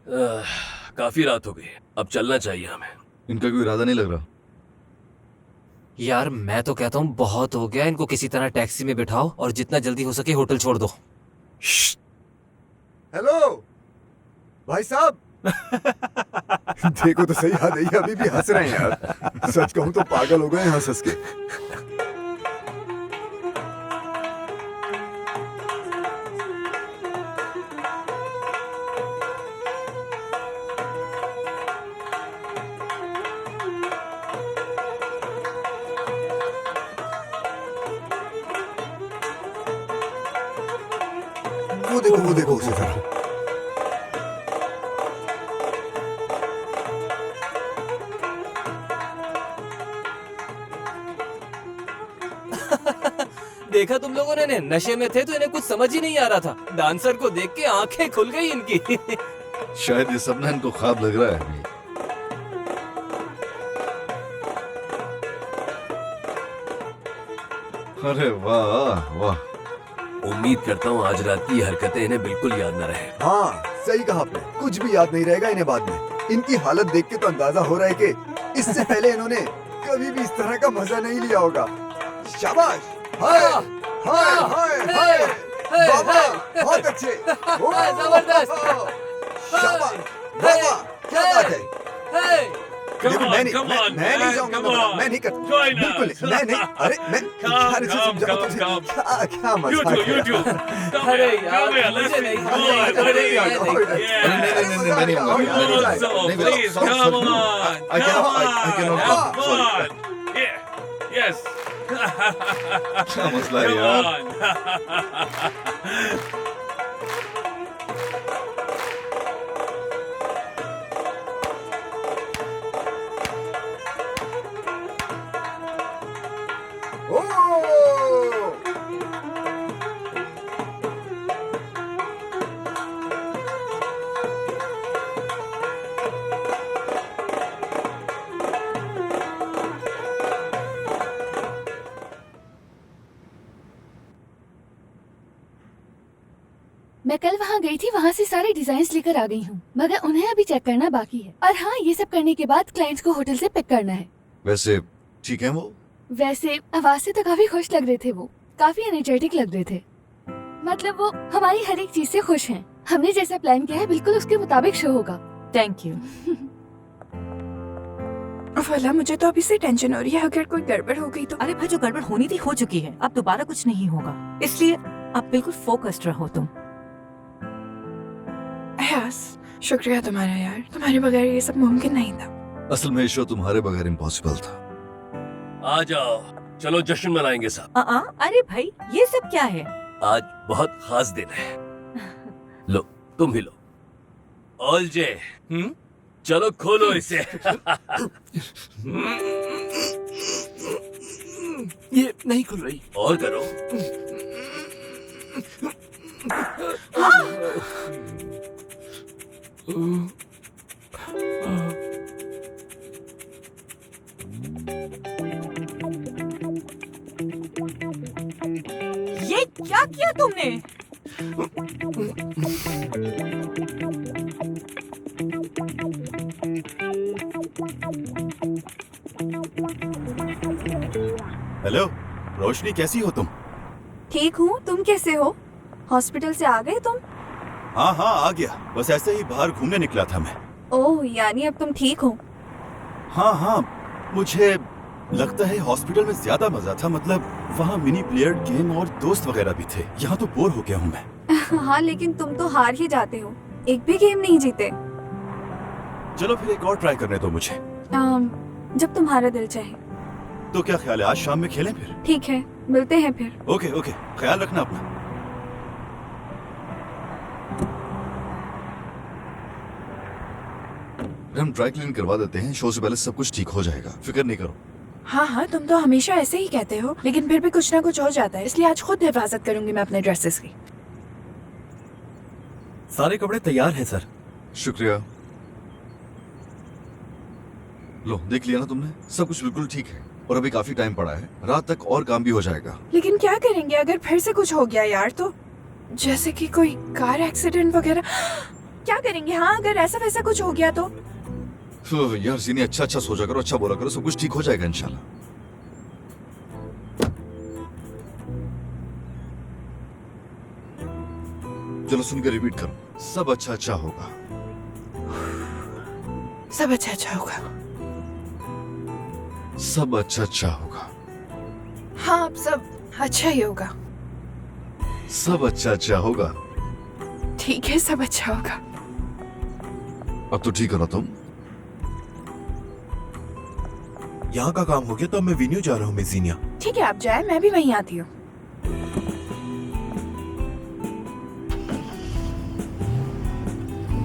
काफी रात हो गई, अब चलना चाहिए हमें। इनका कोई इरादा नहीं लग रहा। यार मैं तो कहता हूँ बहुत हो गया, इनको किसी तरह टैक्सी में बिठाओ और जितना जल्दी हो सके होटल छोड़ दो। हेलो भाई साहब। देखो तो सही, याद है अभी भी हंस रहे हैं यार। सच कहूं तो पागल हो गए हंस हंस के। वो देखो उसे जरा। देखा तुम लोगों ने, नशे में थे तो इन्हें कुछ समझ ही नहीं आ रहा था। डांसर को देख के आंखें खुल गई इनकी। शायद ये सपना इनको ख्वाब लग रहा है। अरे वाह वाह। उम्मीद करता हूँ आज रात की हरकतें इन्हें बिल्कुल याद न रहे। हाँ सही कहा आपने, कुछ भी याद नहीं रहेगा इन्हें बाद में। इनकी हालत देख के तो अंदाजा हो रहा है कि इससे पहले इन्होंने कभी भी इस तरह का मजा नहीं लिया होगा। शाबाश। हाय हाय हाय हाय, बाबा बहुत अच्छे। जबरदस्त। शाबाश बाबा, क्या बात है। देखो मैं नहीं जाऊंगा, मैं नहीं करता, बिल्कुल नहीं, मैं नहीं। अरे मैं यार इसे समझाओ तुझे, क्या मजाक है। अरे यार मुझे नहीं, क्या मसला है यार। मैं कल वहाँ गई थी, वहाँ से सारे डिजाइन लेकर आ गई हूँ, मगर उन्हें अभी चेक करना बाकी है। और हाँ, ये सब करने के बाद क्लाइंट्स को होटल से पिक करना है। वैसे ठीक है वो? वैसे आवाज से तो काफी खुश लग रहे थे वो, काफी एनर्जेटिक लग रहे थे। मतलब वो हमारी हर एक चीज से खुश हैं। हमने जैसा प्लान किया है बिल्कुल उसके मुताबिक शो होगा। Thank you. वाला मुझे तो अभी से टेंशन हो रही है, अगर कोई गड़बड़ हो गई तो। अरे भाई, जो गड़बड़ होनी थी हो चुकी है, अब दोबारा कुछ नहीं होगा, इसलिए आप बिल्कुल फोकस्ड रहो तुम। यस, शुक्रिया तुम्हारा यार, तुम्हारे बगैर ये सब मुमकिन नहीं था। असल में शो तुम्हारे बगैर इम्पॉसिबल था। आ जाओ, चलो जश्न मनाएंगे साहब। अरे भाई, ये सब क्या है? आज बहुत खास दिन है। लो तुम भी लो। ओलजे, चलो खोलो इसे। ये नहीं खुल रही। और करो। ये क्या किया तुमने? हेलो रोशनी, कैसी हो तुम? ठीक हूँ, तुम कैसे हो? हॉस्पिटल से आ गए तुम? हाँ आ गया, बस ऐसे ही बाहर घूमने निकला था मैं। ओह, यानी अब तुम ठीक हो? हाँ, मुझे लगता है हॉस्पिटल में ज्यादा मजा था। मतलब वहाँ मिनी प्लेयर गेम और दोस्त वगैरह भी थे। यहाँ तो बोर हो गया हूँ मैं। हाँ, लेकिन तुम तो हार ही जाते हो, एक भी गेम नहीं जीते। चलो फिर एक और ट्राई करने दो मुझे। जब तुम्हारा दिल चाहे। तो क्या ख्याल है, आज शाम में खेलें फिर? ठीक है, मिलते हैं फिर। ओके, ख्याल रखना अपना। हम ड्राई क्लीन करवा देते हैं, शो से पहले सब कुछ ठीक हो जाएगा, फिक्र नहीं करो। हाँ, तुम तो हमेशा ऐसे ही कहते हो, लेकिन फिर भी कुछ ना कुछ हो जाता है, इसलिए आज खुद हिफाजत करूंगी मैं अपने ड्रेसेस की। सारे कपड़े तैयार हैं सर। शुक्रिया। लो, देख लिया ना तुमने, सब कुछ बिल्कुल ठीक है और अभी काफी टाइम पड़ा है, रात तक और काम भी हो जाएगा। लेकिन क्या करेंगे अगर फिर से कुछ हो गया यार? तो जैसे कि कोई कार एक्सीडेंट वगैरह। क्या करेंगे? हाँ, अगर ऐसा वैसा कुछ हो गया तो? यार जीनी, अच्छा अच्छा सोचा करो, अच्छा बोला करो, सब कुछ ठीक हो जाएगा इंशाल्लाह। चलो सुन के रिपीट करो, सब अच्छा अच्छा होगा। सब अच्छा अच्छा होगा। सब अच्छा अच्छा होगा। हाँ, अब सब अच्छा ही होगा। सब अच्छा अच्छा होगा। ठीक है, सब अच्छा होगा। अब तो ठीक करो तुम। यहाँ का काम हो गया तो अब मैं वेन्यू जा रहा हूँ मेजीनिया। ठीक है, आप जाए, मैं भी वहीं आती हूँ।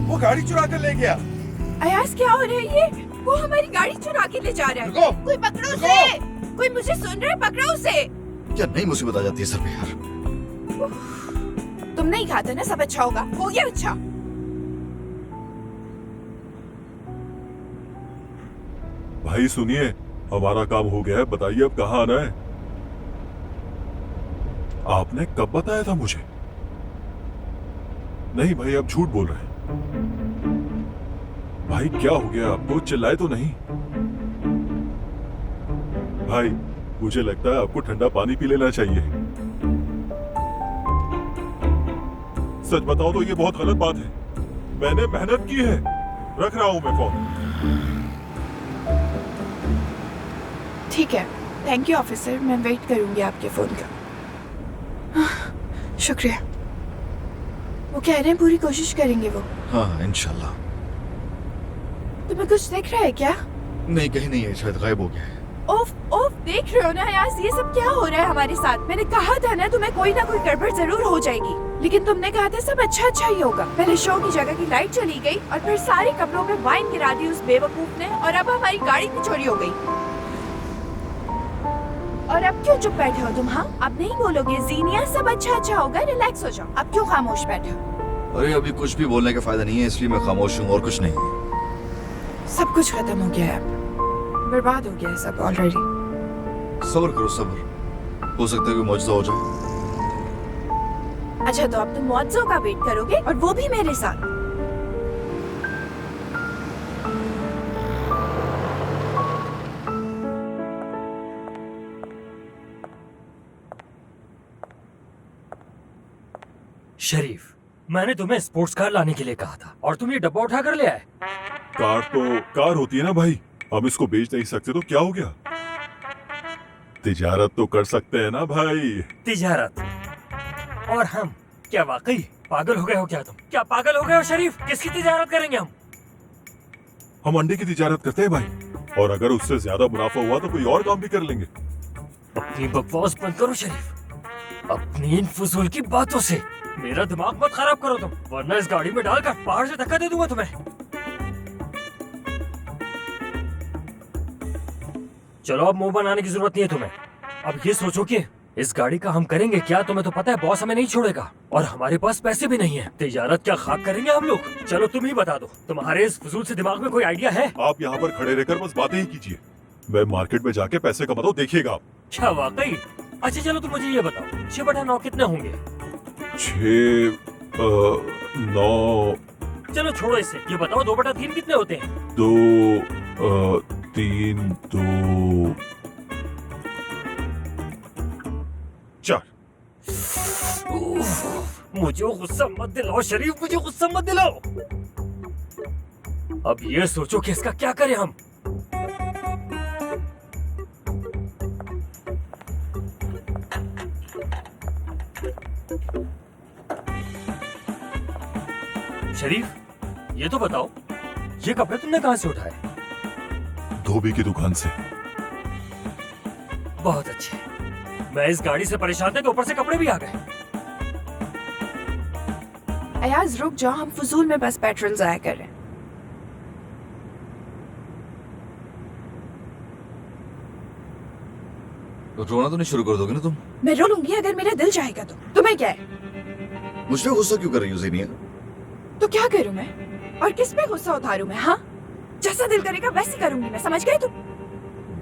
वो गाड़ी चुरा कर ले गया। अयाज, क्या हो रहा है ये? वो हमारी गाड़ी चुरा के ले जा रहा है। रुको, कोई पकड़ो उसे! कोई मुझे सुन रहा है? पकड़ो उसे! क्या नई मुसीबत आ जाती है सर पे यार। तुम नहीं खाते ना, सब अच्छा होगा। हो गया अच्छा। भाई सुनिए, हमारा काम हो गया है, बताइए अब कहाँ आना है? आपने कब बताया था मुझे? नहीं भाई, आप झूठ बोल रहे हैं। भाई क्या हो गया आपको? चिल्लाए तो नहीं? भाई मुझे लगता है आपको ठंडा पानी पी लेना चाहिए। सच बताओ तो ये बहुत गलत बात है। मैंने मेहनत की है। रख रहा हूं मैं फोन। ठीक है, थैंक यू ऑफिसर, मैं वेट करूंगी आपके फोन का। शुक्रिया। वो कह रहे हैं पूरी कोशिश करेंगे वो। हाँ इंशाल्लाह। तुम्हें कुछ दिख रहा है क्या? नहीं, कहीं नहीं है, शायद गायब हो गया है। ओफ ओफ, देख रहे हो ना यार, ये सब क्या हो रहा है हमारे साथ? मैंने कहा था ना तुम्हें कोई ना कोई गड़बड़ जरूर हो जाएगी, लेकिन तुमने कहा था सब अच्छा अच्छा ही होगा। पहले शो की जगह की लाइट चली गई और फिर सारे कपड़ों पे वाइन गिरा दी उस बेवकूफ ने, और अब हमारी गाड़ी भी चोरी हो गई। और अब क्यों चुप बैठे हो तुम? हाँ, अब नहीं बोलोगे जीनिया सब अच्छा अच्छा होगा, रिलैक्स हो जाओ। अब क्यों खामोश बैठे हो? अरे अभी कुछ भी बोलने का फायदा नहीं है, इसलिए मैं खामोश हूँ और कुछ नहीं। सब कुछ खत्म हो गया है, बर्बाद हो गया है सब ऑलरेडी। सब्र करो, सब्र। हो सकता है कि मौजूदा हो जाए। अच्छा, तो अब तुम मौजों का वेट करोगे, और वो भी मेरे साथ। शरीफ, मैंने तुम्हें स्पोर्ट्स कार लाने के लिए कहा था और तुम ये डब्बा उठा कर ले आए। कार तो कार होती है ना भाई, हम इसको बेच नहीं सकते तो क्या हो गया? तिजारत तो कर सकते हैं ना भाई। तिजारत? और हम क्या वाकई पागल हो गए हो क्या? तुम क्या पागल हो गए हो शरीफ? किसकी तिजारत करेंगे हम अंडे की तिजारत करते हैं भाई, और अगर उससे ज्यादा मुनाफा हुआ तो कोई और काम भी कर लेंगे। अपनी बकवास बंद करो शरीफ, अपनी इन फजूल की बातों से मेरा दिमाग मत खराब करो तुम, वरना इस गाड़ी में डालकर पहाड़ से धक्का दे दूंगा तुम्हें। चलो, अब मुंह बनाने की जरूरत नहीं है तुम्हें। अब ये सोचो कि इस गाड़ी का हम करेंगे क्या? तुम्हें तो पता है बॉस हमें नहीं छोड़ेगा, और हमारे पास पैसे भी नहीं है। तिजारत क्या खाक करेंगे हम लोग? चलो तुम ही बता दो, तुम्हारे इस फजूल से दिमाग में कोई आइडिया है? आप यहाँ पर खड़े रहकर बस बातें ही कीजिए, मैं मार्केट में जाके पैसे कमाता हूँ, देखिएगा आप। क्या वाकई? अच्छा चलो, तुम मुझे ये बताओ 6/9 कितने होंगे? 6 9 चलो छोड़ो इसे, ये बताओ 2/3 कितने होते हैं? 2 3 2 4। मुझे गुस्सा मत दिलाओ शरीफ, मुझे गुस्सा मत दिलाओ। अब ये सोचो कि इसका क्या करें हम। शरीफ, ये तो बताओ, ये कपड़े तुमने कहां से उठाए? धोबी की दुकान से। बहुत अच्छे, मैं इस गाड़ी से परेशान था कि ऊपर से कपड़े भी आ गए। अयाज रुक जाओ, हम फजूल में बस पेट्रोल जाया कर रहे हैं। तो रोना तो नहीं शुरू कर दोगे ना तुम? मैं रो लूंगी अगर मेरा दिल चाहेगा तो। तुम्हें क्या है? मुझ पे गुस्सा क्यों कर रही हो ज़ेनिया? तो क्या करूं मैं? और किस पे गुस्सा उतारूं मैं? हाँ, जैसा दिल करेगा वैसे करूंगी मैं, समझ गए तुम?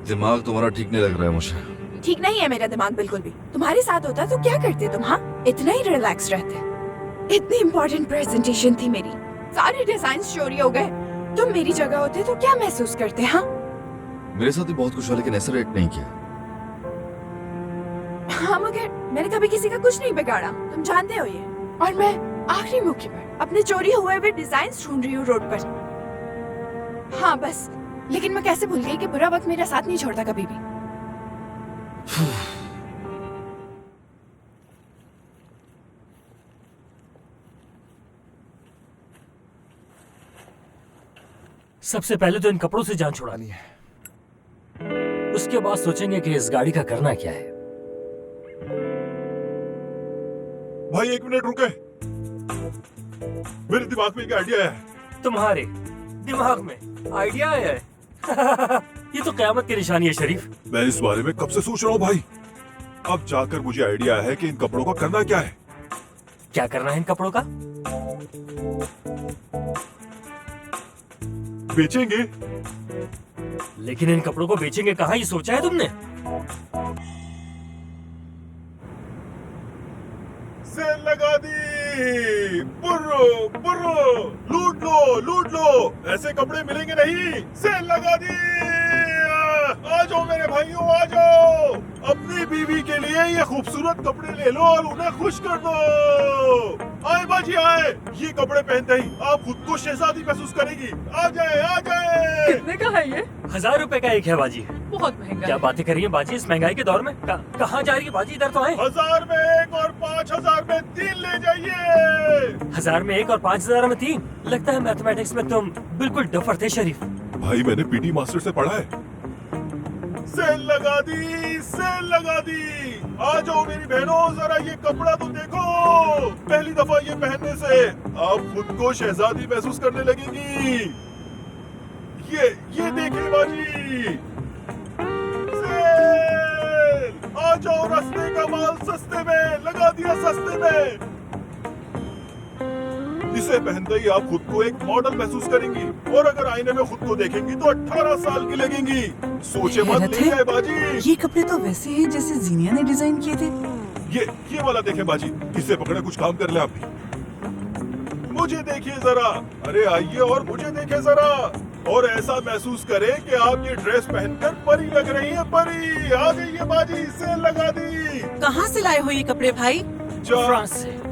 दिमाग तुम्हारा ठीक नहीं लग रहा है मुझे। ठीक नहीं है मेरा दिमाग बिल्कुल भी। तुम्हारे साथ होता तो क्या करते तुम? हाँ, इतना ही रिलैक्स रहते। इतनी इम्पोर्टेंट प्रेजेंटेशन थी मेरी, सारे डिजाइन चोरी हो गए। तुम मेरी जगह होते तो क्या महसूस करते? हाँ मेरे साथ भी बहुत कुछ हुआ लेकिन ऐसा रिएक्ट नहीं किया। हाँ मगर मैंने कभी किसी का कुछ नहीं बिगाड़ा, तुम जानते हो ये। और मैं आखिरी मौके पर अपने चोरी हुए हुए डिजाइन ढूंढ रही हूँ रोड पर। हाँ बस, लेकिन मैं कैसे भूल गई कि बुरा वक्त मेरा साथ नहीं छोड़ता कभी भी। सबसे पहले तो इन कपड़ों से जान छुड़ानी है, उसके बाद सोचेंगे कि इस गाड़ी का करना क्या है। भाई 1 मिनट रुके, मेरे दिमाग में एक आइडिया है। तुम्हारे दिमाग में आइडिया है? ये तो कयामत की निशानी है शरीफ। मैं इस बारे में कब से सोच रहा हूँ भाई। अब जाकर मुझे आइडिया है कि इन कपड़ों का करना क्या है। क्या करना है इन कपड़ों का? बेचेंगे। लेकिन इन कपड़ों को बेचेंगे कहाँ, ये सोचा है तुमने? सेल लगा दी, बुर्रो बुर्रो, लूट लो, ऐसे कपड़े मिलेंगे नहीं। सेल लगा दी। आ जाओ मेरे भाइयों, आ जाओ, अपनी बीवी के लिए ये खूबसूरत कपड़े ले लो और उन्हें खुश कर दो। आए बाजी आए, ये कपड़े पहनते ही आप खुद को शहजादी महसूस करेगी। आ जाए आ जाए। कितने का है ये? 1000 रुपए का एक है बाजी। बहुत महंगा क्या है। बातें कर रही है बाजी इस महंगाई के दौर में? कहाँ जा रही है बाजी? इधर तो आए। 1000 में 1 और 5000 में 3 ले जाइए। 1000 में 1 और 5000 में 3। लगता है मैथमेटिक्स में तुम बिल्कुल डफर थे शरीफ। भाई मैंने पीटी मास्टर से पढ़ा है। सेल लगा दी, सेल लगा दी। आ जाओ मेरी बहनों, जरा ये कपड़ा तो देखो। पहली दफा ये पहनने से आप खुद को शहजादी महसूस करने लगेंगी। ये देखिए बाजी, सेल। आ जाओ, रास्ते का माल सस्ते में लगा दिया, सस्ते में। इसे पहनते ही आप खुद को एक मॉडल महसूस करेंगी और अगर आईने में खुद को देखेंगी तो 18 साल की लगेंगी। सोचे मत, हैरत ले है। गए बाजी। ये कपड़े तो वैसे हैं जैसे जीनिया ने डिजाइन किए थे। ये वाला देखें बाजी, इसे पकड़े कुछ काम कर ले आप भी। मुझे देखिए जरा, अरे आइए और मुझे देखे जरा, और ऐसा महसूस करें कि आप ये ड्रेस पहनकर परी लग रही है, परी। आ गई है बाजी, सेल लगा दी। कहाँ से लाए हो ये कपड़े भाई? फ्रांस से।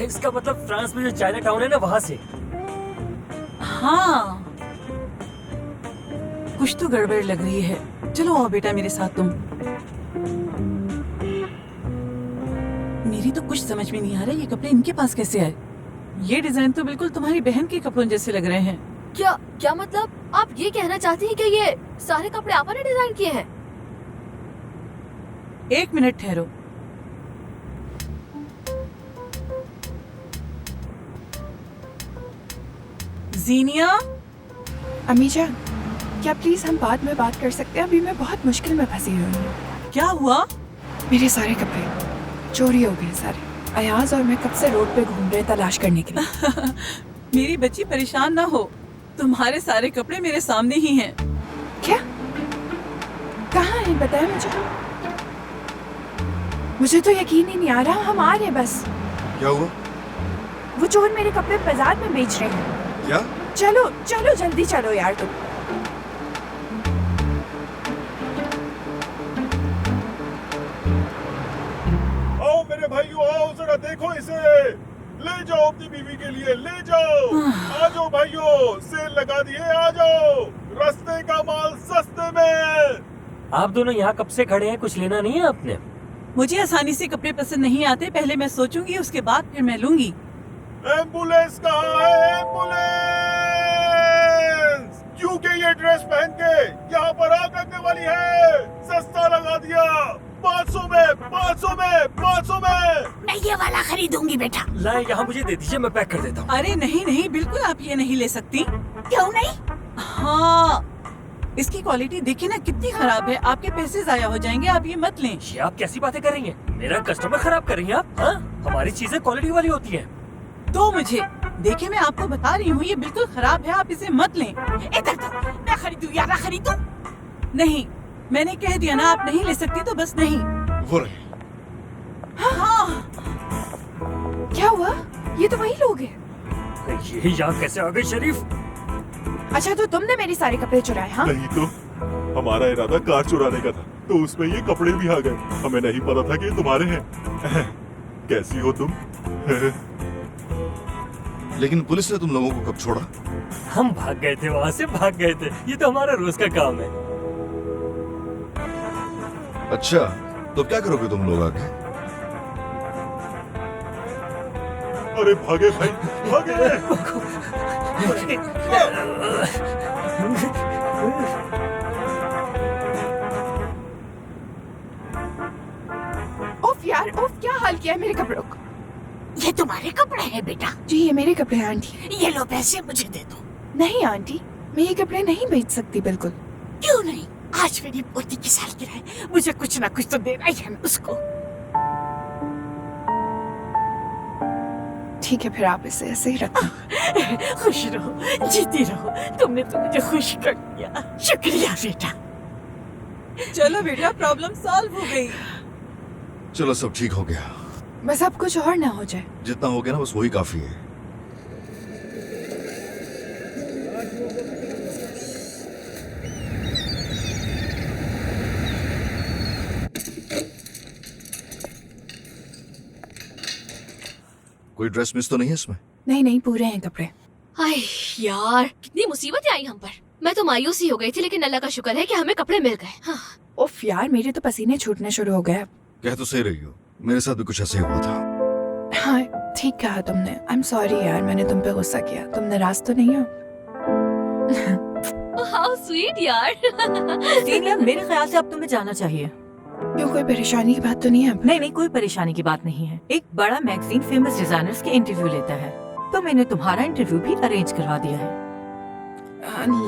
इसका मतलब फ्रांस में जो चाइना टाउन है ना, वहाँ से। हाँ, कुछ तो गड़बड़ लग रही है। चलो आओ बेटा मेरे साथ तुम। मेरी तो कुछ समझ में नहीं आ रहा ये कपड़े इनके पास कैसे आए। ये डिजाइन तो बिल्कुल तुम्हारी बहन के कपड़ों जैसे लग रहे हैं। क्या मतलब? आप ये कहना चाहती हैं कि ये सारे कपड़े आपने डिजाइन किए हैं? 1 मिनट ठहरो। जीनिया, अम्मी जान, क्या प्लीज हम बाद में बात कर सकते हैं? अभी मैं बहुत मुश्किल में फंसी हुई हूँ। क्या हुआ? मेरे सारे कपड़े चोरी हो गए सारे। अयाज और मैं कब से रोड पे घूम रहे तलाश करने के लिए। मेरी बच्ची परेशान ना हो, तुम्हारे सारे कपड़े मेरे सामने ही हैं। क्या? कहाँ है बताया मुझे। मुझे तो यकीन ही नहीं आ रहा। हम आ रहे हैं बस। क्या हुआ? वो चोर मेरे कपड़े बाजार में बेच रहे हैं। क्या? चलो चलो जल्दी चलो यार तुम। आओ मेरे भाइयों, आओ जरा देखो इसे। ले जाओ अपनी बीवी के लिए, ले जाओ। आ जाओ भाइयों, सेल लगा दिए, आ जाओ। रास्ते का माल सस्ते में। आप दोनों यहाँ कब से खड़े हैं? कुछ लेना नहीं है आपने? मुझे आसानी से कपड़े पसंद नहीं आते, पहले मैं सोचूंगी उसके बाद फिर मैं लूंगी। एम्बुलेंस कहाँ है? एम्बुलेंस! क्योंकि ये ड्रेस पहन के यहाँ पर आग लगने वाली है। सस्ता लगा दिया, 500 में, 500 में, 500 में। मैं ये वाला खरीदूंगी बेटा। लाए यहाँ मुझे दे दीजिए, मैं पैक कर देता हूँ। अरे नहीं नहीं, बिल्कुल आप ये नहीं ले सकती। क्यों नहीं? हाँ, इसकी क्वालिटी देखिए ना कितनी खराब है। आपके पैसे जाया हो जाएंगे, आप ये मत लें। ये आप कैसी बातें कर रही हैं? मेरा कस्टमर खराब कर रही हैं आप? हाँ? हमारी चीजें क्वालिटी वाली होती हैं। तो मुझे देखिए, मैं आपको बता रही हूँ ये बिल्कुल खराब है, आप इसे मत लें। इधर तो मैं खरीदूं या ना खरीदूं? नहीं, मैंने कह दिया ना, आप नहीं ले सकती तो बस नहीं। वो रहे। हाँ, क्या हुआ? ये तो वही लोग हैं। ये यहाँ कैसे आ गए शरीफ? अच्छा तो तुमने मेरे सारे कपड़े चुराए? हाँ, नहीं तो हमारा इरादा कार चुराने का था, तो उसमें ये कपड़े भी आ गए। हमें नहीं पता था कि ये तुम्हारे हैं। कैसी हो तुम? लेकिन पुलिस ने तुम लोगों को कब छोड़ा? हम भाग गए थे, वहाँ से भाग गए थे। ये तो हमारा रोज का काम है। अच्छा, तो क्या करोगे तुम लोग आगे? अरे भागे भाई, भागे! उफ यार, उफ, क्या हाल किया है मेरे कपड़ों को। ये तुम्हारे कपड़े हैं बेटा? जी ये मेरे कपड़े हैं आंटी। ये लो पैसे मुझे दे दो। नहीं आंटी, मैं ये कपड़े नहीं बेच सकती बिल्कुल। क्यों नहीं? आज मेरी पोती की सालगिरह है, मुझे कुछ ना कुछ तो देना ही है ना उसको। ठीक है फिर आप इसे ऐसे ही रखना। खुश रहो, जीती रहो, तुमने तो मुझे खुश कर दिया। शुक्रिया बेटा। चलो बेटा, प्रॉब्लम सॉल्व हो गई। चलो सब ठीक हो गया। बस अब कुछ और ना हो जाए। जितना हो गया ना बस वही काफी है। कोई ड्रेस मिस तो नहीं है इसमें? नहीं नहीं, पूरे हैं कपड़े। हाय यार, कितनी मुसीबतें आई हम पर। मैं तो मायूस ही हो गई थी, लेकिन अल्लाह का शुक्र है कि हमें कपड़े मिल गए। हाँ। उफ यार, मेरे तो पसीने छूटने शुरू हो गए। कह तो सही रही हो, मेरे साथ भी कुछ ऐसे ही हुआ था। हाँ ठीक कहा तुमने। आई एम सॉरी यार, मैंने तुम पे गुस्सा किया। तुम नाराज तो नहीं हो? हाउ स्वीट यार। सीनियर, मेरे ख्याल से अब तुम्हें जाना चाहिए। क्यों, कोई परेशानी की बात तो नहीं है? नहीं नहीं, कोई परेशानी की बात नहीं है। एक बड़ा मैगजीन फेमस डिजाइनर्स के इंटरव्यू लेता है, तो मैंने तुम्हारा इंटरव्यू भी अरेंज करवा दिया है।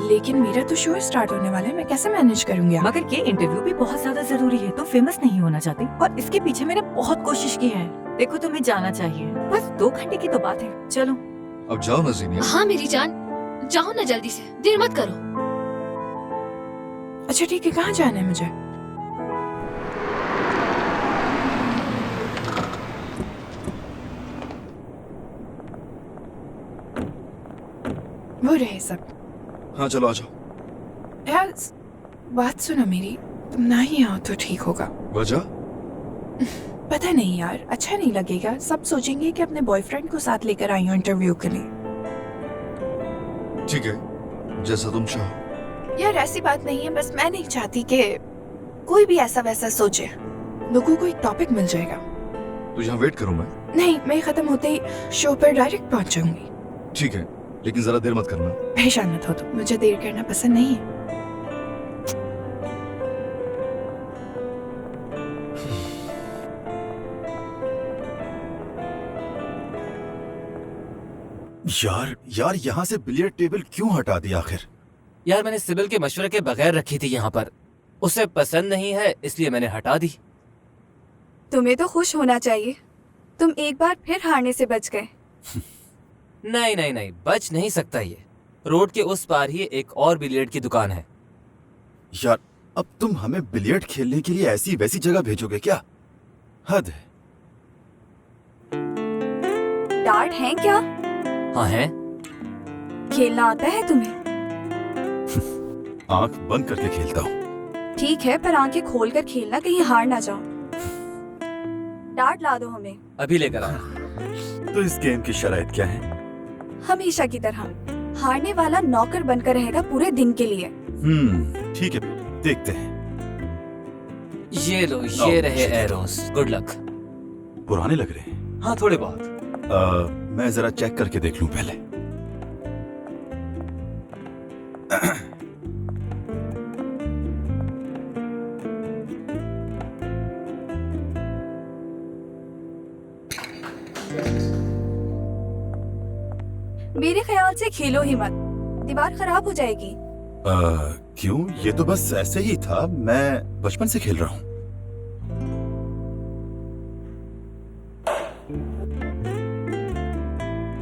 लेकिन मेरा तो शो स्टार्ट होने वाला है, मैं कैसे मैनेज करूंगी? मगर ये इंटरव्यू भी बहुत ज्यादा जरूरी है। तो फेमस नहीं होना चाहती, और इसके पीछे मैंने बहुत कोशिश की है। देखो तुम्हें जाना चाहिए, बस 2 घंटे की तो बात है। चलो अब जाओ ना जीनिया। हाँ मेरी जान, जाओ ना जल्दी से, देर मत करो। अच्छा ठीक है, कहाँ जाना है मुझे? वो रहे सब। हाँ चलो आ जाओ। यार बात सुनो मेरी, तुम ना ही आओ तो ठीक होगा। वजह? पता नहीं यार, अच्छा नहीं लगेगा। सब सोचेंगे कि अपने बॉयफ्रेंड को साथ लेकर आई हो इंटरव्यू के लिए। ठीक है, जैसा तुम चाहो। यार ऐसी बात नहीं है, बस मैं नहीं चाहती कि कोई भी ऐसा वैसा सोचे। लोगों को एक टॉपिक मिल जाएगा। तो यहाँ वेट करूँ मैं? नहीं, मैं खत्म होते ही शो पर डायरेक्ट पहुंच जाऊंगी। ठीक है, लेकिन जरा देर मत करना। परेशान मत हो तुम, मुझे देर करना पसंद नहीं है। यार यहाँ से बिलियर्ड टेबल क्यों हटा दिया आखिर? यार मैंने सिबिल के मशवरे के बगैर रखी थी यहाँ पर, उसे पसंद नहीं है इसलिए मैंने हटा दी। तुम्हें तो खुश होना चाहिए, तुम एक बार फिर हारने से बच गए। नहीं नहीं नहीं, बच नहीं सकता ये। रोड के उस पार ही एक और बिलियर्ड की दुकान है। यार अब तुम हमें बिलियर्ड खेलने के लिए ऐसी वैसी जगह भेजोगे क्या? हद है। डार्ट है क्या? हाँ है। खेलना आता है तुम्हें? आंख बंद करके खेलता हूँ। ठीक है, पर आंखें खोलकर खेलना, कहीं हार ना जाओ। डार्ट ला दो हमें। अभी लेकर आया। तो इस गेम की शराइत क्या है? हमेशा की तरह हारने वाला नौकर बनकर रहेगा पूरे दिन के लिए। ठीक है, देखते हैं। ये लो, ये रहे एरोस। Good luck. पुराने लग रहे हैं। हाँ थोड़े बहुत। मैं जरा चेक करके देख लूं पहले। मेरे ख्याल से खेलो ही मत, दीवार खराब हो जाएगी। क्यों? ये तो बस ऐसे ही था, मैं बचपन से खेल रहा हूँ।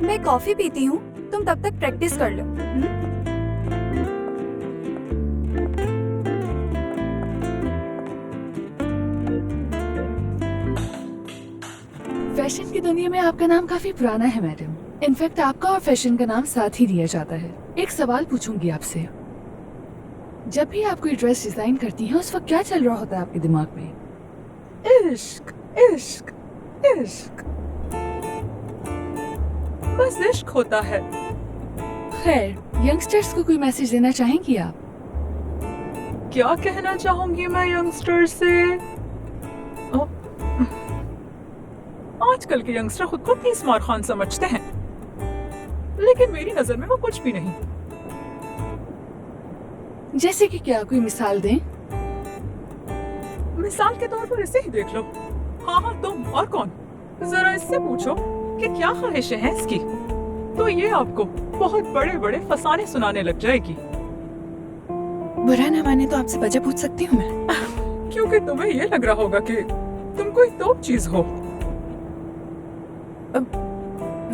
मैं कॉफी पीती हूँ, तुम तब तक प्रैक्टिस कर लो। फैशन की दुनिया में आपका नाम काफी पुराना है मैडम। इनफैक्ट आपका और फैशन का नाम साथ ही दिया जाता है। एक सवाल पूछूंगी आपसे, जब भी आप कोई ड्रेस डिजाइन करती हैं उस वक्त क्या चल रहा होता है आपके दिमाग में? इश्क इश्क इश्क, बस इश्क होता है। खैर, यंगस्टर्स को कोई मैसेज देना चाहेंगी आप? क्या कहना चाहूंगी मैं यंगस्टर से? आजकल के यंगस्टर खुद को 30 मार खान समझते हैं, लेकिन मेरी नजर में वो कुछ भी नहीं। जैसे कि क्या, कोई मिसाल दें? मिसाल के तौर पर इसे ही देख लो। हाँ हाँ, तुम और कौन, जरा इससे पूछो कि क्या ख्वाहिशें हैं इसकी, तो ये आपको बहुत बड़े बड़े फसाने सुनाने लग जाएगी। बुरा ना माने तो आपसे वजह पूछ सकती हूँ मैं? क्योंकि तुम्हें ये लग रहा होगा कि तुम कोई तोप चीज हो।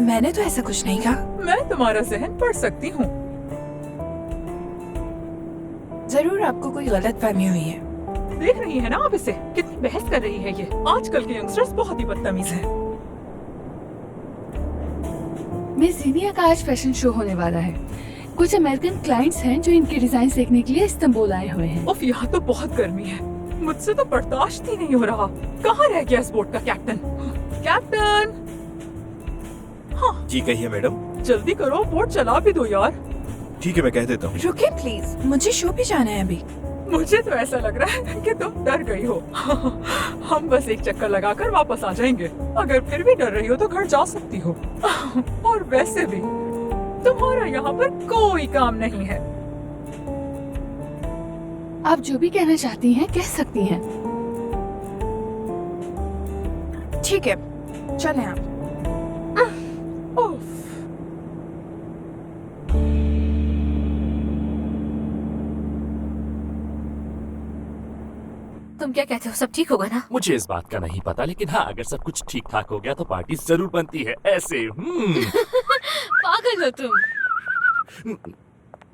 मैंने तो ऐसा कुछ नहीं कहा। मैं तुम्हारा जहन पढ़ सकती हूँ। जरूर आपको कोई गलत फहमी हुई है। देख रही है ना आप इसे, कितनी बहस कर रही है ये। आजकल के यंगस्टर्स बहुत ही बदतमीज हैं। मिस ज़ीनिया का आज फैशन शो होने वाला है। कुछ अमेरिकन क्लाइंट्स हैं जो इनके डिजाइन देखने के लिए इस्तांबुल आए हुए हैं। उफ, यहाँ तो बहुत गर्मी है, मुझसे तो बर्दाश्त ही नहीं हो रहा। कहाँ रह गया इस बोट का कैप्टन? कैप्टन! हाँ जी कहिए मैडम। जल्दी करो, बोट चला भी दो यार। ठीक है, मैं कह देता हूँ। रुके प्लीज, मुझे शो भी जाना है अभी। मुझे तो ऐसा लग रहा है कि तुम डर गई हो। हम बस एक चक्कर लगाकर वापस आ जाएंगे। अगर फिर भी डर रही हो तो घर जा सकती हो। और वैसे भी तुम्हारा यहाँ पर कोई काम नहीं है। आप जो भी कहना चाहती हैं कह सकती हैं। ठीक है, चलें आप। तुम क्या कहते हो, सब ठीक होगा ना? मुझे इस बात का नहीं पता, लेकिन हाँ, अगर सब कुछ ठीक ठाक हो गया तो पार्टी जरूर बनती है। ऐसे पागल हो तुम।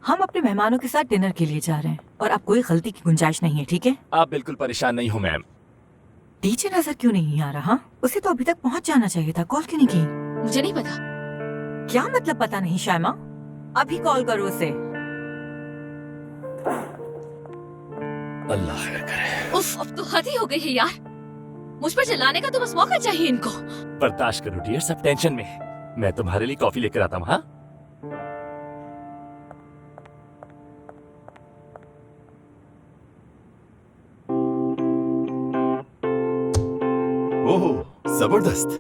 हम अपने मेहमानों के साथ डिनर के लिए जा रहे हैं और अब कोई गलती की गुंजाइश नहीं है, ठीक है? आप बिल्कुल परेशान नहीं हो मैम। टीचर नजर क्यों नहीं आ रहा? उसे तो अभी तक पहुंच जाना चाहिए था, कॉल क्यों नहीं की? मुझे नहीं पता। क्या मतलब पता नहीं शायमा? अभी कॉल करो उसे। अल्लाह खैर करे। उफ, अब तो हद ही हो गई है यार। मुझ पर चिल्लाने का तो बस मौका चाहिए इनको। बर्दाश्त करो डियर, सब टेंशन में है। मैं तुम्हारे लिए कॉफी लेकर आता हूँ। हाँ, ओह जबरदस्त।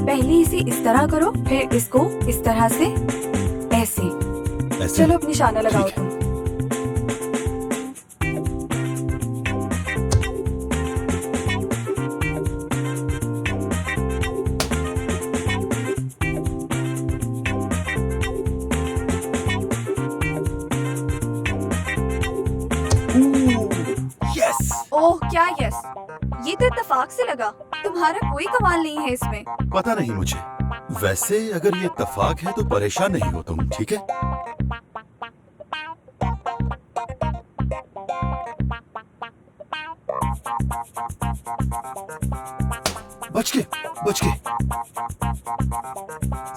पहले इसे इस तरह करो, फिर इसको इस तरह से ऐसे। चलो अपनी निशाना लगाओ तुम। ओह क्या यस, ये तो इत्तेफाक से लगा। तुम्हारा कोई कमाल नहीं है इसमें। पता नहीं मुझे। वैसे अगर ये इत्तेफाक है तो परेशान नहीं हो तुम, ठीक है? बच के, बच के।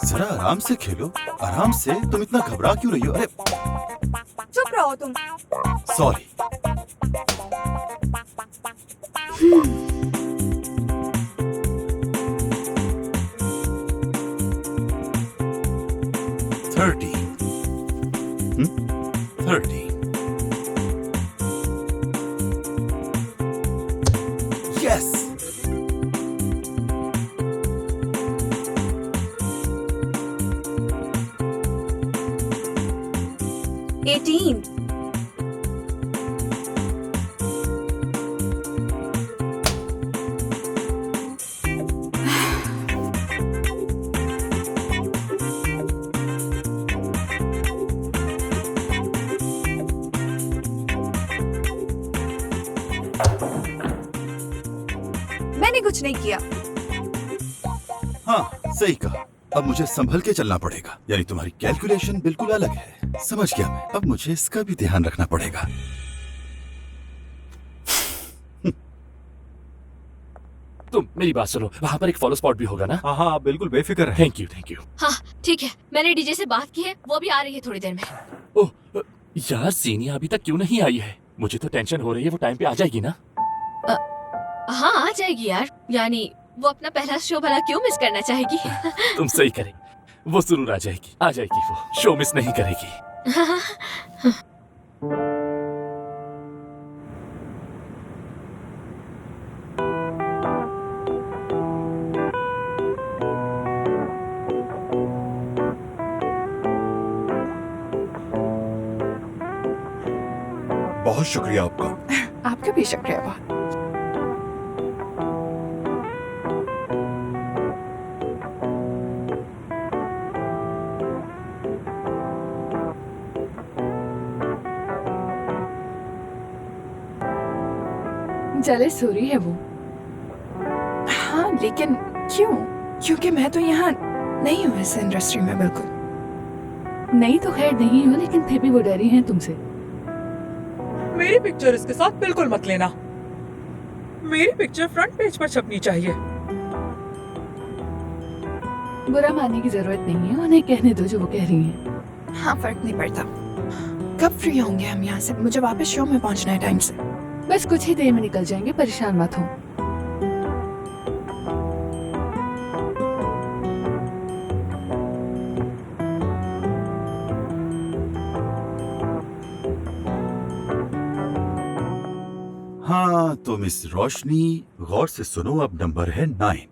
जरा आराम से खेलो, आराम से। तुम इतना घबरा क्यों रही हो? अरे चुप रहो तुम। सॉरी। Yes. एटीन। मैंने कुछ नहीं किया। हाँ सही कहा, अब मुझे संभल के चलना पड़ेगा। यानी तुम्हारी कैलकुलेशन बिल्कुल अलग है। समझ गया मैं, अब मुझे इसका भी ध्यान रखना पड़ेगा। तुम मेरी बात सुनो, वहाँ पर एक फॉलो स्पॉट भी होगा ना? हाँ हाँ, आप बिल्कुल बेफिक्र हैं। Thank you thank you. हाँ ठीक है, मैंने डीजे से बात की है, वो भी आ रही है थोड़ी देर में। ओह यार, सीनिया अभी तक क्यों नहीं आई है? मुझे तो टेंशन हो रही है, वो टाइम पे आ जाएगी ना? हाँ आ जाएगी यार, यानी वो अपना पहला शो भला क्यों मिस करना चाहेगी? तुम सही करे, वो जरूर आ जाएगी वो, शो मिस नहीं करेगी। बहुत शुक्रिया आपका। आपका भी शुक्रिया बहुत। जेलस हो रही है वो। हाँ लेकिन क्यों? क्योंकि मैं तो यहाँ नहीं हूँ इस इंडस्ट्री में बिल्कुल। नहीं तो खैर नहीं हो, लेकिन फिर भी वो डरी हैं तुमसे। मेरी पिक्चर इसके साथ बिल्कुल मत लेना। मेरी पिक्चर फ्रंट पेज पर छपनी चाहिए। बुरा मानने की जरूरत नहीं है, उन्हें कहने दो जो वो कह रही हैं। हाँ फर्क नहीं पड़ता। कब फ्री होंगे हम यहाँ से? मुझे वापस शो में पहुँचना है टाइम से। बस कुछ ही देर में निकल जाएंगे, परेशान मत हो। हाँ तो मिस रोशनी, गौर से सुनो, अब नंबर है 9।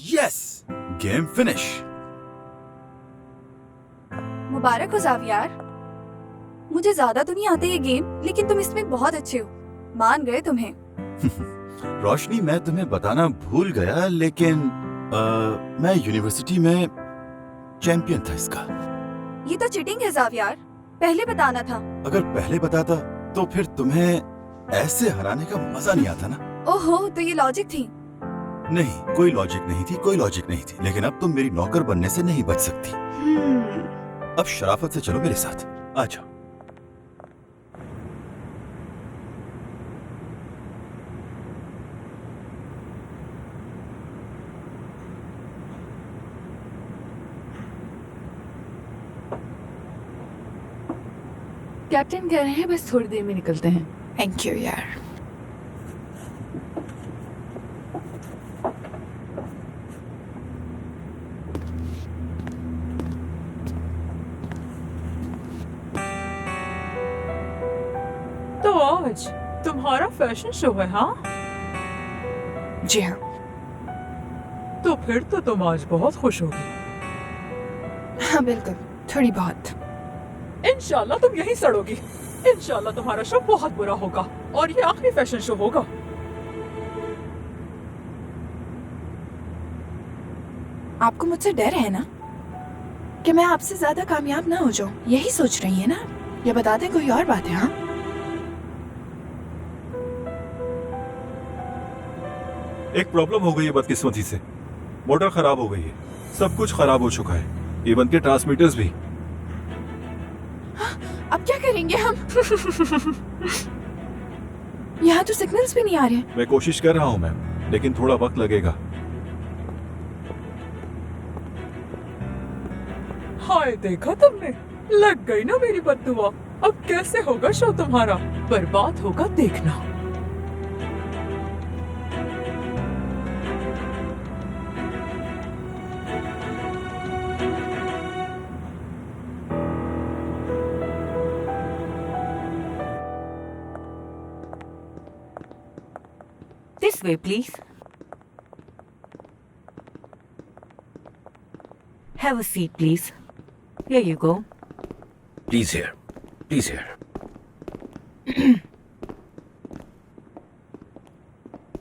Yes, game finish. मुबारक हो जावियार। मुझे ज्यादा तो नहीं आते ये गेम, लेकिन तुम इसमें बहुत अच्छे हो। मान गए तुम्हें। रोशनी, मैं तुम्हें बताना भूल गया, लेकिन मैं यूनिवर्सिटी में चैंपियन था इसका। ये तो चीटिंग है जावियार, पहले बताना था। अगर पहले बताता तो फिर तुम्हें ऐसे हराने का मजा नहीं आता ना। ओहो, तो ये लॉजिक थी। नहीं, कोई लॉजिक नहीं थी, कोई लॉजिक नहीं थी। लेकिन अब तुम मेरी नौकर बनने से नहीं बच सकती। अब शराफत से चलो मेरे साथ, आ जाओ। कैप्टन कह रहे हैं बस थोड़ी देर में निकलते हैं। थैंक यू यार। तो आज तुम्हारा फैशन शो है? हाँ जी हाँ। तो फिर तो तुम आज बहुत खुश होगी। हाँ बिल्कुल, थोड़ी बहुत। इंशाल्लाह तुम यहीं सड़ोगी। इंशाल्लाह तुम्हारा शो बहुत बुरा होगा और ये आखिरी फैशन शो होगा। आपको मुझसे डर है ना कि मैं आपसे ज्यादा कामयाब ना हो जाऊं? यही सोच रही है ना? ये बता दें कोई और बात है? हाँ एक प्रॉब्लम हो गई है बदकिस्मती से। मोटर खराब हो गई है, सब कुछ खराब हो चुका है, इवन के ट्रांसमीटर्स भी। अब क्या करेंगे हम? यहाँ तो सिग्नल्स भी नहीं आ रहे। मैं कोशिश कर रहा हूँ मैम, लेकिन थोड़ा वक्त लगेगा। हाय, देखा तुमने? लग गई ना मेरी बद्दुआ। अब कैसे होगा शो तुम्हारा? बर्बाद होगा, देखना। This way, please. Have a seat, please. Here you go. Please here. Please here.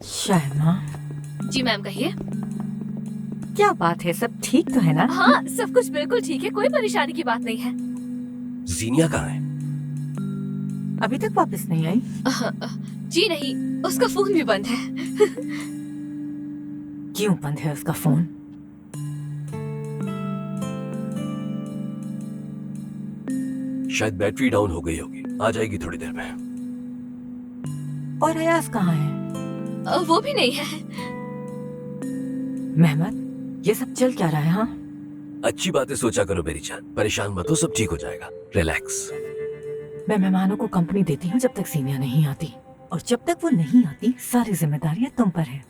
Shaima. जी मैम, कहिए। क्या बात है, सब ठीक तो है ना? हाँ, सब कुछ बिल्कुल ठीक है, कोई परेशानी की बात नहीं है। जीनिया कहाँ है? अभी तक वापस नहीं आई? जी नहीं, उसका फोन भी बंद है। क्यों बंद है उसका फोन? शायद बैटरी डाउन हो गई होगी, आ जाएगी थोड़ी देर में। और अयाज कहाँ है? वो भी नहीं है। मेहमत, ये सब चल क्या रहा है? हाँ, अच्छी बातें सोचा करो मेरी जान, परेशान मत हो, सब ठीक हो जाएगा, रिलैक्स। मैं मेहमानों को कंपनी देती हूँ जब तक सीनिया नहीं आती, और जब तक वो नहीं आती सारी जिम्मेदारियाँ तुम पर है।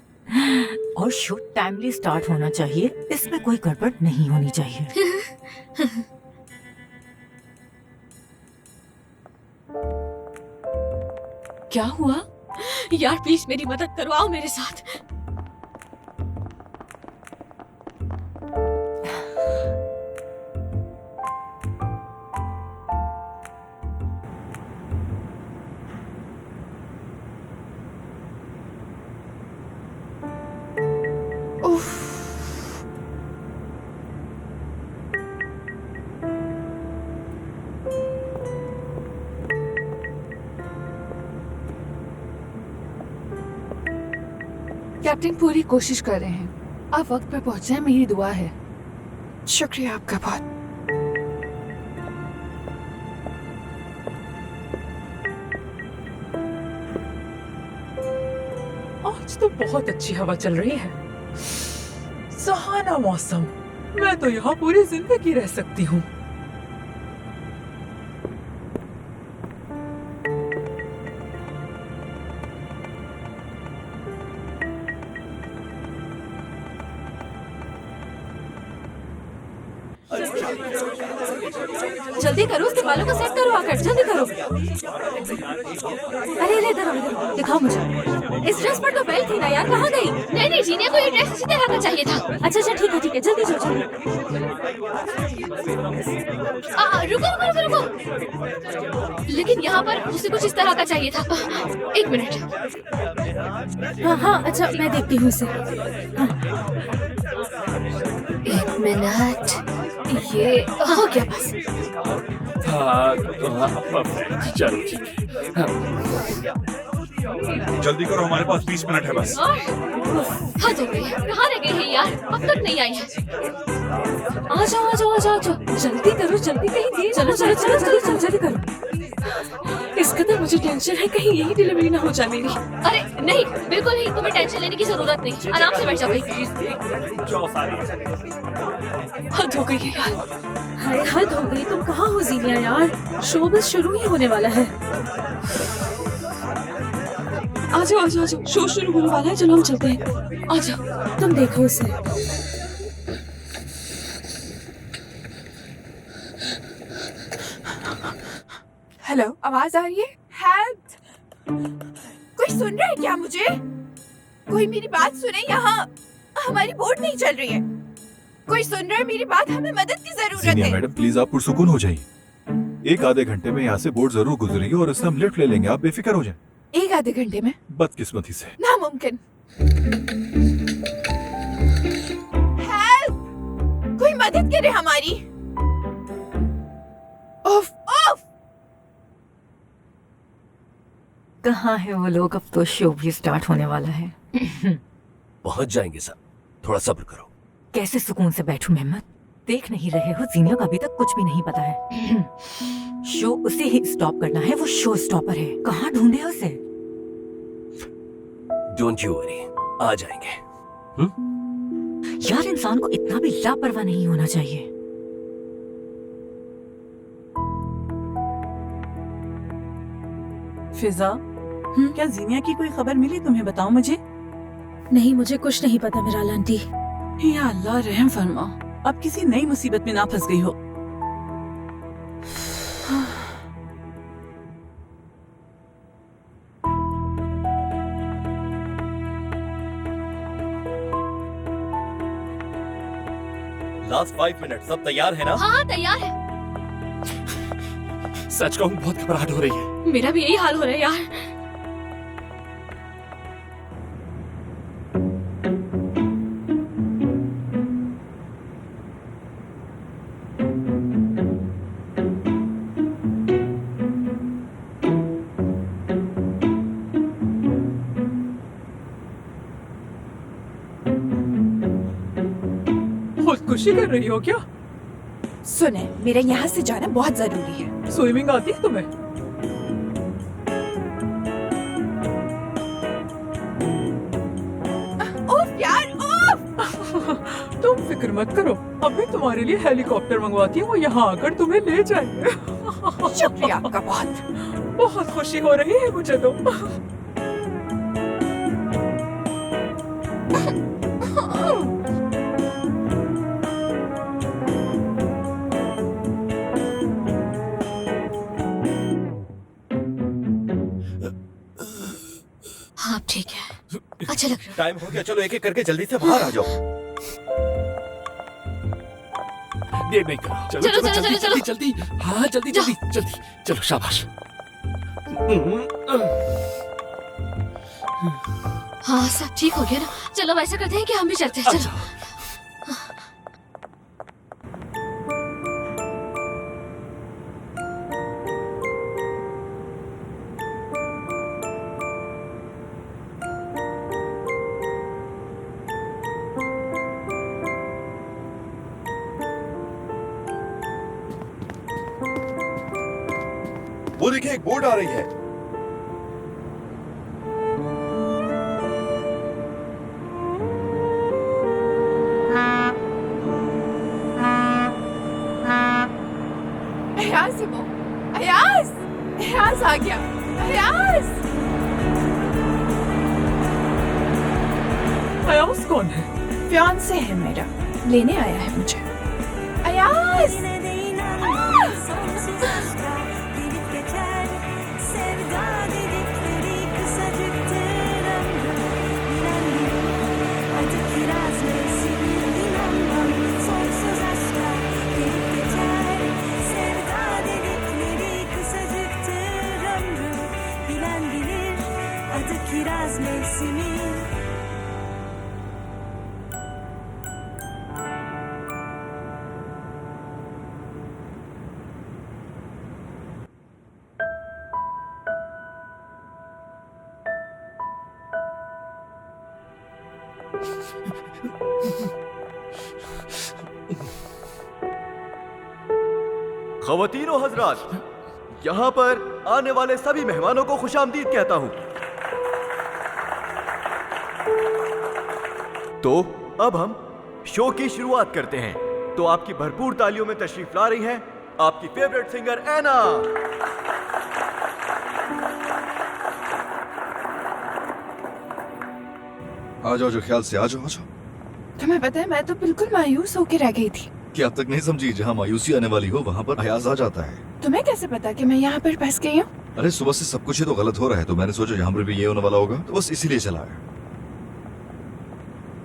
और शो टाइमली स्टार्ट होना चाहिए, इसमें कोई गड़बड़ नहीं होनी चाहिए। क्या हुआ? यार प्लीज मेरी मदद करो, आओ मेरे साथ। कैप्टन पूरी कोशिश कर रहे हैं, आप वक्त पर पहुंच जाएं, मेरी दुआ है। शुक्रिया आपका बहुत। आज तो बहुत अच्छी हवा चल रही है, सुहाना मौसम। मैं तो यहाँ पूरी जिंदगी रह सकती हूँ। जल्दी करो, उसके बालों को सेट करो, आकर जल्दी करो। अरे इधर आओ, दिखाओ मुझे। इस ड्रेस पर तो बेल्ट थी ना यार, कहाँ गई? नहीं नहीं, जीने को ये ड्रेस इसी तरह का चाहिए था। अच्छा ठीक है, जल्दी जाओ जल्दी। रुको रुको रुको रुको, लेकिन यहाँ पर उसे कुछ इस तरह का चाहिए था। एक मिनट। हाँ, अच्छा मैं देखती हूँ इसे। एक मिनट, ये हो गया बस। हाँ, चलो ठीक है। जल्दी करो, हमारे पास 20 मिनट है बस। हद हो गई, कहाँ रह गई है यार, अब तक नहीं आई है। आ जाओ, जल्दी करो, जल्दी कहीं देर। चलो जल्दी करो। इस कदर मुझे टेंशन है, कहीं यही डिलीवरी ना हो जाए मेरी। अरे नहीं, बिल्कुल नहीं, तुम्हें टेंशन लेने की जरूरत नहीं, आराम से बैठ जाओ। हद हो गई है यार, हाय हद हो गई। तुम कहाँ हो जीनिया यार, शो बस शुरू ही होने वाला है। आ जाओ, शो शुरू होने वाला है, चलो हम चलते हैं। आ जाओ, तुम देखो उसे। हेलो, आवाज आ रही है? हेल्प! कोई सुन रहा है क्या मुझे? कोई मेरी बात सुने, यहाँ हमारी बोट नहीं चल रही है। कोई सुन रहा है मेरी बात? हमें मदद की जरूरत सीनिया है। मैडम प्लीज आप पुरसुकून हो जाइए। एक आधे घंटे में यहाँ से बोट जरूर गुजरेगी और इससे हम लिफ्ट ले लेंगे, आप बेफिक्र हो जाए। एक आधे घंटे में? बदकिस्मती से। नामुमकिन। हेल्प! कोई मदद करे हमारी। उफ, उफ! कहाँ है वो लोग? अब तो शो भी स्टार्ट होने वाला है। पहुंच जाएंगे सब, थोड़ा सब्र करो। कैसे सुकून से बैठूं मेहमत? देख नहीं रहे हो, जीनिया का अभी तक कुछ भी नहीं पता है। शो उसे ही स्टॉप करना है, वो शो स्टॉपर है। कहाँ ढूंढे उसे? डोंट यू वरी, आ जाएंगे। यार इंसान को इतना भी लापरवाह नहीं होना चाहिए। फिजा, क्या जीनिया की कोई खबर मिली तुम्हें? बताओ मुझे। नहीं, मुझे कुछ नहीं पता मिराल आंटी। या अल्लाह रहम फरमा, अब किसी नई मुसीबत में ना फंस गई हो। लास्ट 5 मिनट, सब तैयार है ना? हाँ तैयार है। सच कहूँ बहुत घबराहट हो रही है। मेरा भी यही हाल हो रहा है यार। बदमाशी कर रही हो क्या? सुने, मेरे यहाँ से जाना बहुत जरूरी है। स्विमिंग आती है तुम्हें? उफ यार, उफ! तुम फिक्र मत करो, अभी तुम्हारे लिए हेलीकॉप्टर मंगवाती हूँ, वो यहाँ आकर तुम्हें ले जाएंगे। शुक्रिया आपका बहुत। बहुत खुशी हो रही है मुझे तो। हाँ अब ठीक है, अच्छा लग रहा है। टाइम हो गया, चलो एक एक करके जल्दी से बाहर आ जाओ। देर नहीं करो, चलो चलो, चलो चलो, जल्दी चलो, जल्दी जल्दी, हाँ जल्दी जल्दी जल्दी, चलो शाबाश। हाँ सब ठीक हो गया ना? चलो ऐसा करते हैं कि हम भी चलते हैं, चलो। वो देखिए एक बोर्ड आ रही है। अयाज है वो, अयाज, अयाज आ गया, अयाज। अयाज कौन है? फियांसे है मेरा, लेने आया है मुझे। अयाज! Kiraz mevsimi ख़वातीनो हज़रात, यहाँ पर आने वाले सभी मेहमानों को खुशामदीद कहता हूँ। तो अब हम शो की शुरुआत करते हैं। तो आपकी भरपूर तालियों में तशरीफ ला रही हैं आपकी फेवरेट सिंगर ऐना। आ जाओ, जो ख्याल से आ जाओ, आ जाओ। तुम्हें पता है, मैं तो बिल्कुल मायूस होकर रह गई थी। क्या अब तक नहीं समझी? जहाँ मायूसी आने वाली हो वहाँ पर अयाज आ जाता है। तुम्हें कैसे पता कि मैं यहाँ पर फंस गई हूँ? अरे सुबह से सब कुछ ही तो गलत हो रहा है, तो मैंने सोचा यहाँ पर भी ये होने वाला होगा, तो बस इसीलिए चला आया।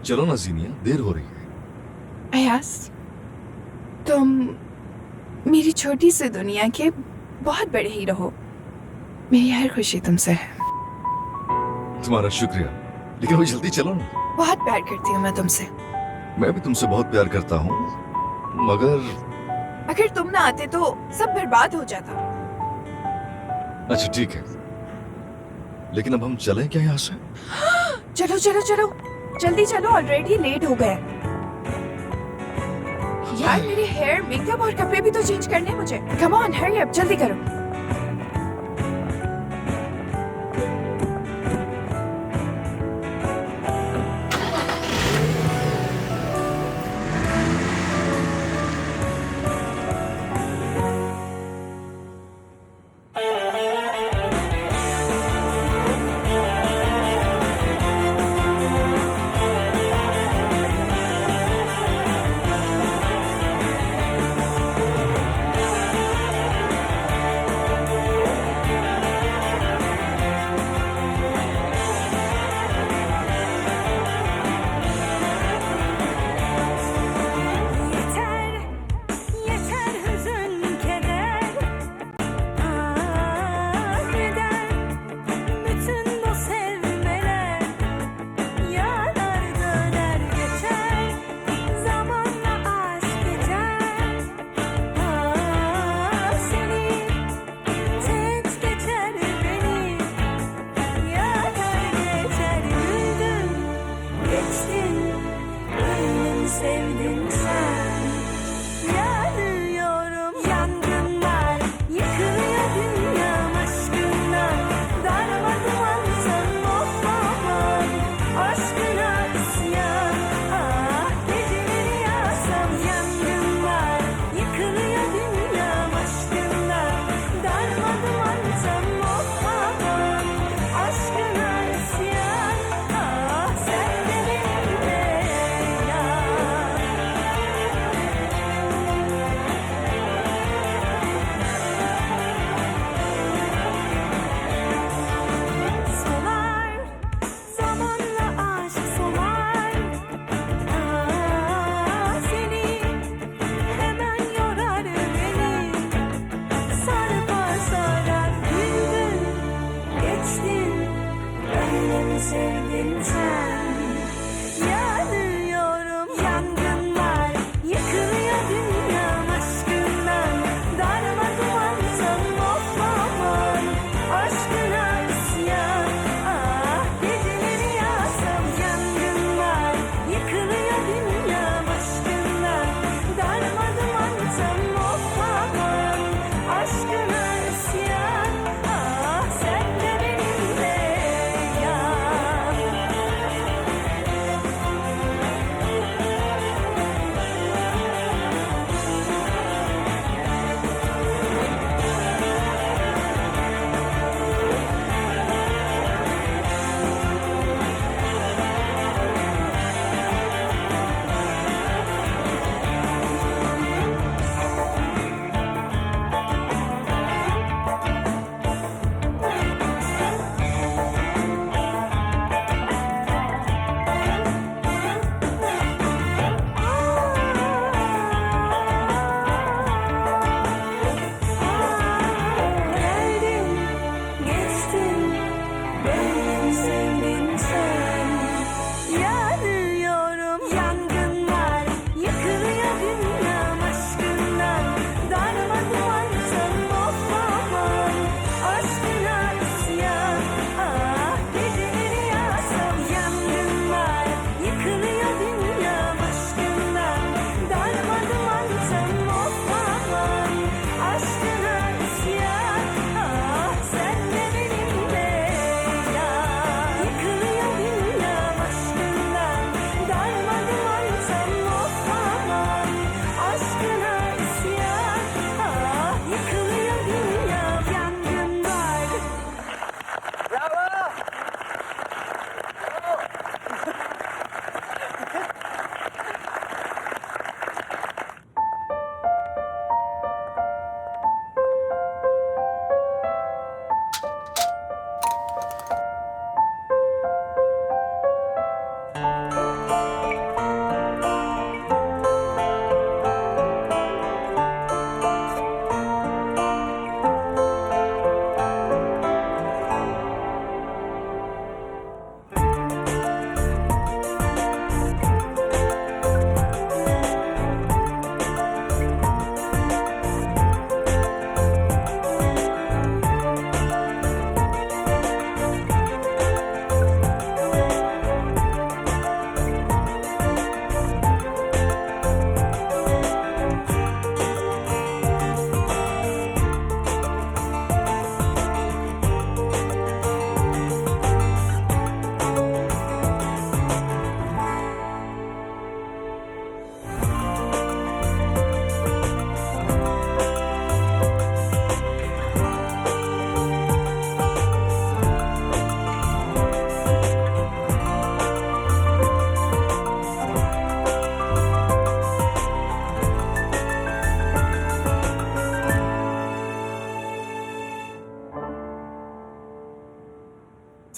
चलो ना जीनिया, देर हो रही है। अयाज, तुम मेरी छोटी सी दुनिया के बहुत बड़े हीरो हो। मेरी हर खुशी तुमसे है। तुम्हारा शुक्रिया, लेकिन वो जल्दी चलो ना। बहुत प्यार करती हूँ मैं तुमसे। मैं भी तुमसे बहुत प्यार करता हूँ, मगर अगर तुम ना आते तो सब बर्बाद हो जाता। अच्छा ठीक है, लेकिन अब हम चलें क्या यहाँ से? चलो चलो चलो, जल्दी चलो, ऑलरेडी लेट हो गए। यार मेरे हेयर, मेकअप और कपड़े भी तो चेंज करने हैं मुझे। कम ऑन, हरी अप, जल्दी करो।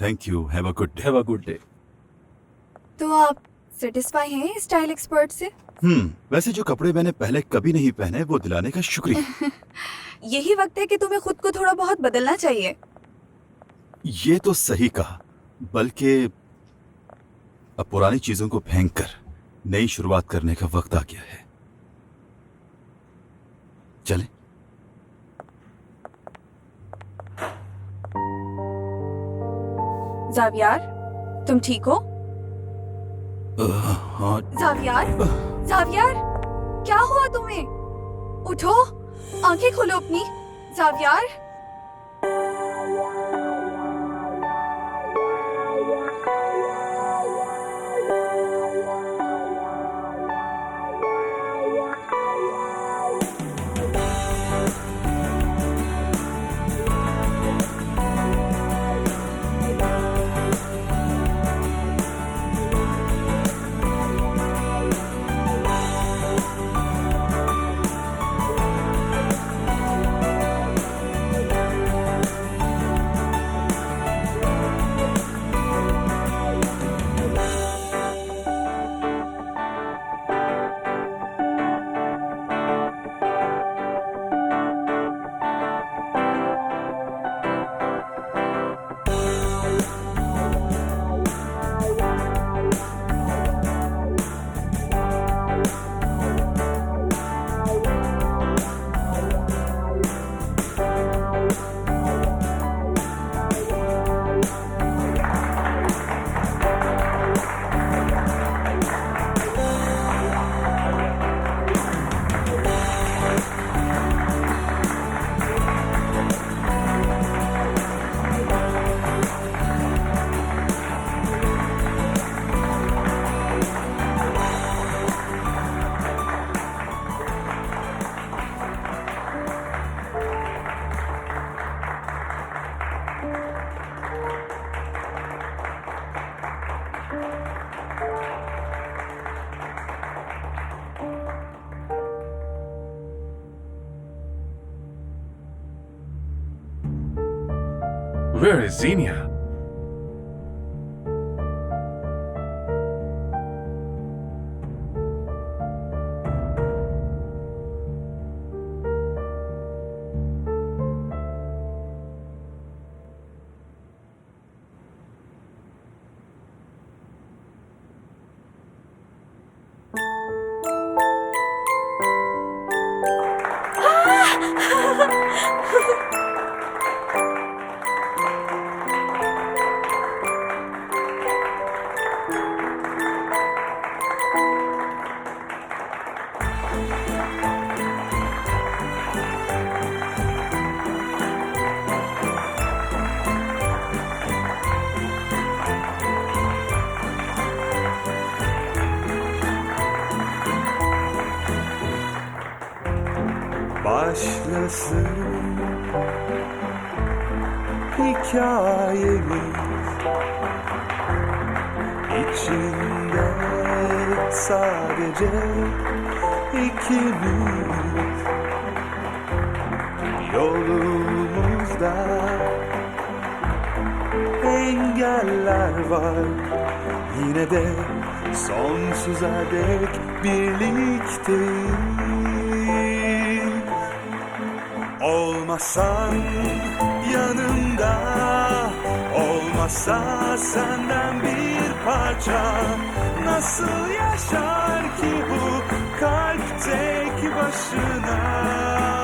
Thank you, have a good day. Have a good day. तो आप सेटिस्फाई हैं स्टाइल एक्सपर्ट से? वैसे जो कपड़े मैंने पहले कभी नहीं पहने वो दिलाने का शुक्रिया। यही वक्त है कि तुम्हें खुद को थोड़ा बहुत बदलना चाहिए। ये तो सही कहा, बल्कि अब पुरानी चीजों को फेंक कर नई शुरुआत करने का वक्त आ गया है। चलें? जावियार, तुम ठीक हो? हाँ। जावियार, जावियार, क्या हुआ तुम्हें? उठो, आंखें खोलो अपनी। Zaviyar, Where is Xenia? Başlasın hikayemiz içinde sadece ikimiz yolumuzda engeller var yine de sonsuza dek birlikteyiz. Olmasan yanımda, olmasa senden bir parça, nasıl yaşar ki bu kalp tek başına?